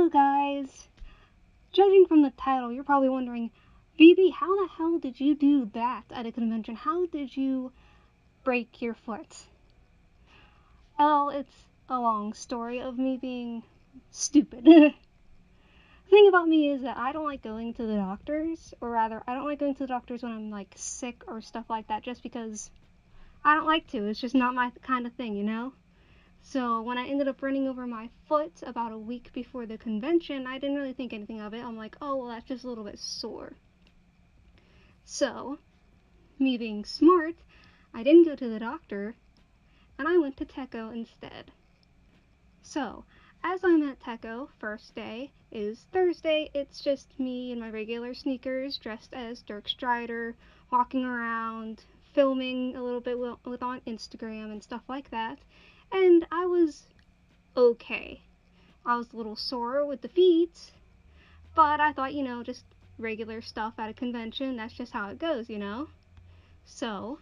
Hello guys! Judging from the title, you're probably wondering, BB, how the hell did you do that at a convention? How did you break your foot? Well, it's a long story of me being stupid. The thing about me is that I don't like going to the doctors, or rather, I don't like going to the doctors when I'm like sick or stuff like that, just because I don't like to. It's just not my kind of thing, you know? So when I ended up running over my foot about a week before the convention, I didn't really think anything of it. I'm like, oh, well, that's just a little bit sore. So, me being smart, I didn't go to the doctor, and I went to Tekko instead. So, as I'm at Tekko, first day is Thursday. It's just me in my regular sneakers, dressed as Dirk Strider, walking around, filming a little bit with on Instagram and stuff like that. And I was okay. I was a little sore with the feet, but I thought, just regular stuff at a convention, that's just how it goes, So,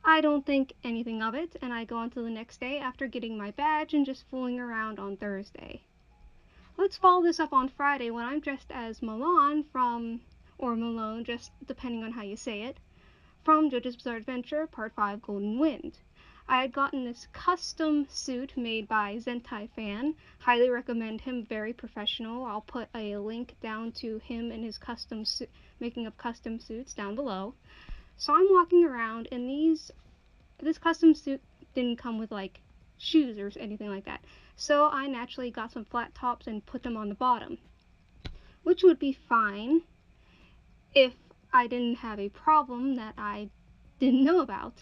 I don't think anything of it, and I go on to the next day after getting my badge and just fooling around on Thursday. Let's follow this up on Friday when I'm dressed as Milan or Malone, just depending on how you say it, from JoJo's Bizarre Adventure Part 5 Golden Wind. I had gotten this custom suit made by Zentai Fan. Highly recommend him, very professional. I'll put a link down to him and his making of custom suits down below. So I'm walking around, and this custom suit didn't come with like shoes or anything like that. So I naturally got some flat tops and put them on the bottom, which would be fine if I didn't have a problem that I didn't know about.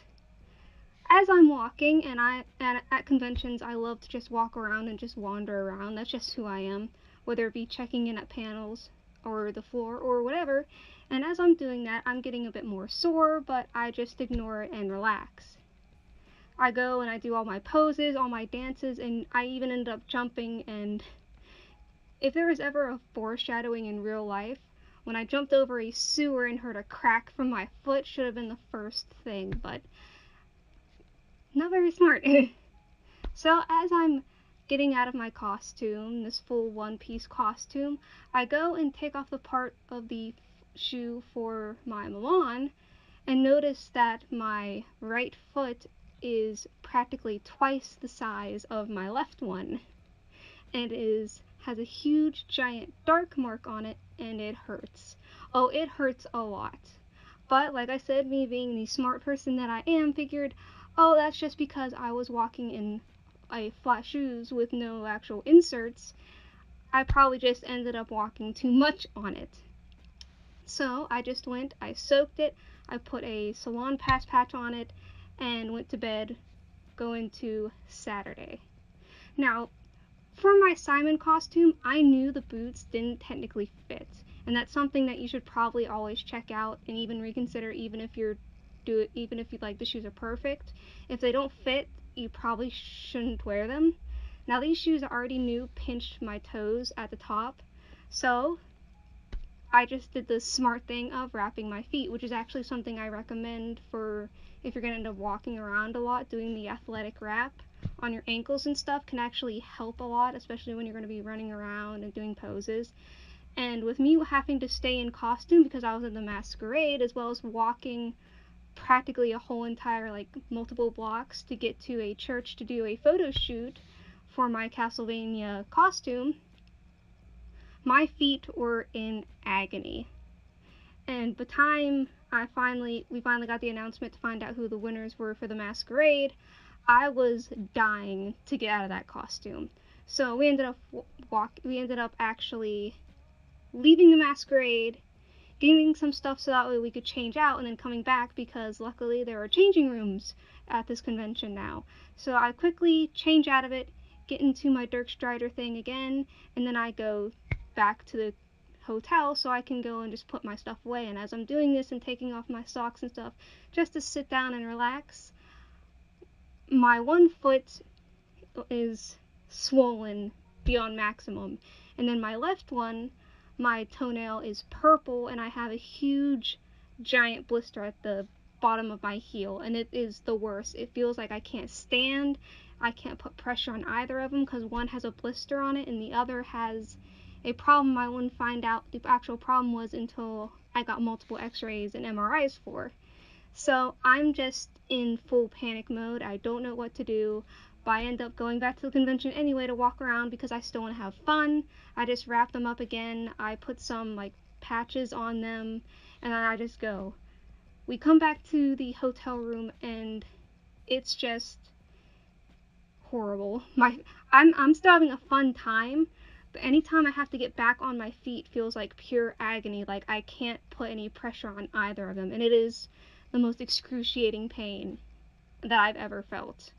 As I'm walking, and at conventions, I love to just walk around and just wander around. That's just who I am, whether it be checking in at panels or the floor or whatever. And as I'm doing that, I'm getting a bit more sore, but I just ignore it and relax. I go and I do all my poses, all my dances, and I even end up jumping. And if there was ever a foreshadowing in real life, when I jumped over a sewer and heard a crack from my foot, should have been the first thing, but not very smart. So as I'm getting out of my costume, this full one-piece costume, I go and take off the part of the shoe for my Milan and notice that my right foot is practically twice the size of my left one, and has a huge giant dark mark on it, and it hurts. Oh, it hurts a lot. But like I said, me being the smart person that I am, figured, oh, that's just because I was walking in flat shoes with no actual inserts. I probably just ended up walking too much on it. So I just went, I soaked it, I put a Salon Pass patch on it, and went to bed, going to Saturday. Now, for my Simon costume, I knew the boots didn't technically fit, and that's something that you should probably always check out and even reconsider, even if you like the shoes are perfect. If they don't fit, you probably shouldn't wear them. Now these shoes I already knew pinched my toes at the top, so I just did the smart thing of wrapping my feet, which is actually something I recommend for if you're going to end up walking around a lot. Doing the athletic wrap on your ankles and stuff can actually help a lot, especially when you're going to be running around and doing poses. And with me having to stay in costume because I was in the masquerade, as well as walking practically a whole entire, multiple blocks to get to a church to do a photo shoot for my Castlevania costume, my feet were in agony. And the time we finally got the announcement to find out who the winners were for the masquerade, I was dying to get out of that costume. So we ended up actually leaving the masquerade, getting some stuff so that way we could change out, and then coming back because luckily there are changing rooms at this convention now. So I quickly change out of it, get into my Dirk Strider thing again, and then I go back to the hotel so I can go and just put my stuff away. And as I'm doing this and taking off my socks and stuff just to sit down and relax, my one foot is swollen beyond maximum, and then my left one, my toenail is purple, and I have a huge giant blister at the bottom of my heel, and it is the worst. It feels like I can't stand. I can't put pressure on either of them because one has a blister on it and the other has a problem I wouldn't find out the actual problem was until I got multiple x-rays and MRIs for. So I'm just in full panic mode. I don't know what to do, but I end up going back to the convention anyway to walk around because I still want to have fun. I just wrap them up again. I put some like patches on them and then I just go. We come back to the hotel room and it's just horrible. I'm still having a fun time, but anytime I have to get back on my feet feels like pure agony. Like I can't put any pressure on either of them, and it is the most excruciating pain that I've ever felt.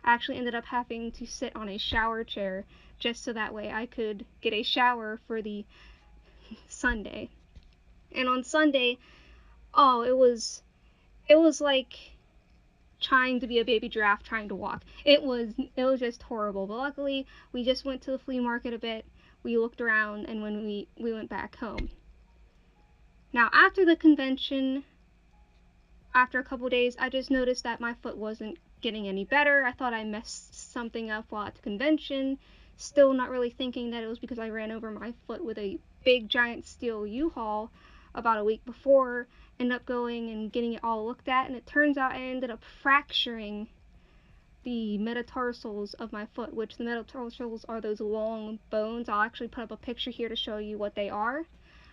I actually ended up having to sit on a shower chair just so that way I could get a shower for the Sunday. And on Sunday, oh, it was like trying to be a baby giraffe trying to walk. It was just horrible. But luckily, we just went to the flea market a bit. We looked around, and when we went back home. Now, after the convention, after a couple days, I just noticed that my foot wasn't getting any better. I thought I messed something up while at the convention. Still not really thinking that it was because I ran over my foot with a big giant steel U-Haul about a week before. Ended up going and getting it all looked at, and it turns out I ended up fracturing the metatarsals of my foot, which the metatarsals are those long bones. I'll actually put up a picture here to show you what they are.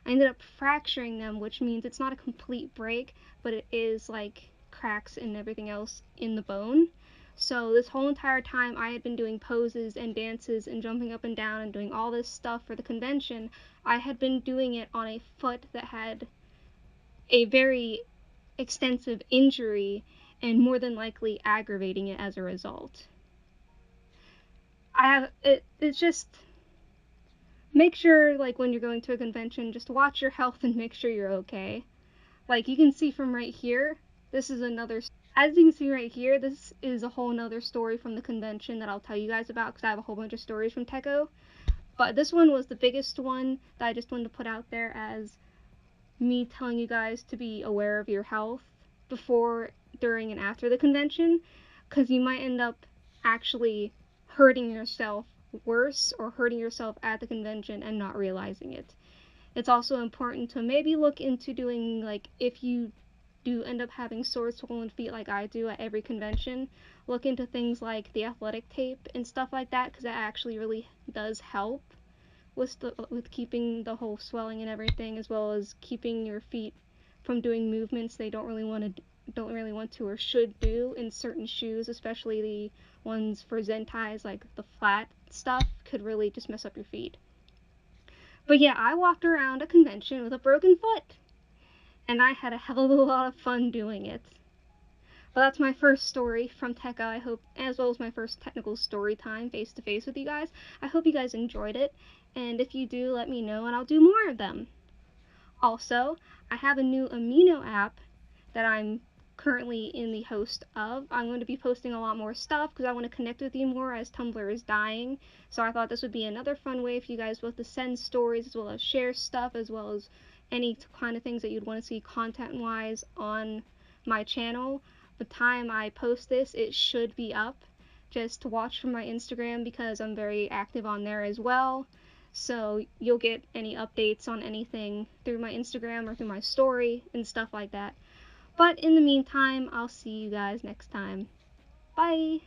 I ended up fracturing them, which means it's not a complete break, but it is like cracks and everything else in the bone. So this whole entire time I had been doing poses and dances and jumping up and down and doing all this stuff for the convention. I had been doing it on a foot that had a very extensive injury and more than likely aggravating it as a result. It's just, make sure, like, when you're going to a convention, just watch your health and make sure you're okay. Like, you can see from right here, as you can see right here, this is a whole nother story from the convention that I'll tell you guys about, because I have a whole bunch of stories from tekko. But this one was the biggest one that I just wanted to put out there as me telling you guys to be aware of your health before, during, and after the convention, because you might end up actually hurting yourself worse or hurting yourself at the convention and not realizing it. It's also important to maybe look into doing, like, if you do end up having sore, swollen feet like I do at every convention, look into things like the athletic tape and stuff like that, because that actually really does help with keeping the whole swelling and everything, as well as keeping your feet from doing movements they don't really want to or should do in certain shoes, especially the ones for Zentais, like the flat stuff could really just mess up your feet. But yeah, I walked around a convention with a broken foot, and I had a hell of a lot of fun doing it. But that's my first story from tekko, I hope, as well as my first technical story time face-to-face with you guys. I hope you guys enjoyed it, and if you do, let me know and I'll do more of them. Also, I have a new Amino app that I'm currently in the host of. I'm going to be posting a lot more stuff because I want to connect with you more as Tumblr is dying. So I thought this would be another fun way for you guys both to send stories as well as share stuff, as well as any kind of things that you'd want to see content-wise on my channel. The time I post this, it should be up. Just to watch from my Instagram because I'm very active on there as well. So you'll get any updates on anything through my Instagram or through my story and stuff like that. But in the meantime, I'll see you guys next time. Bye!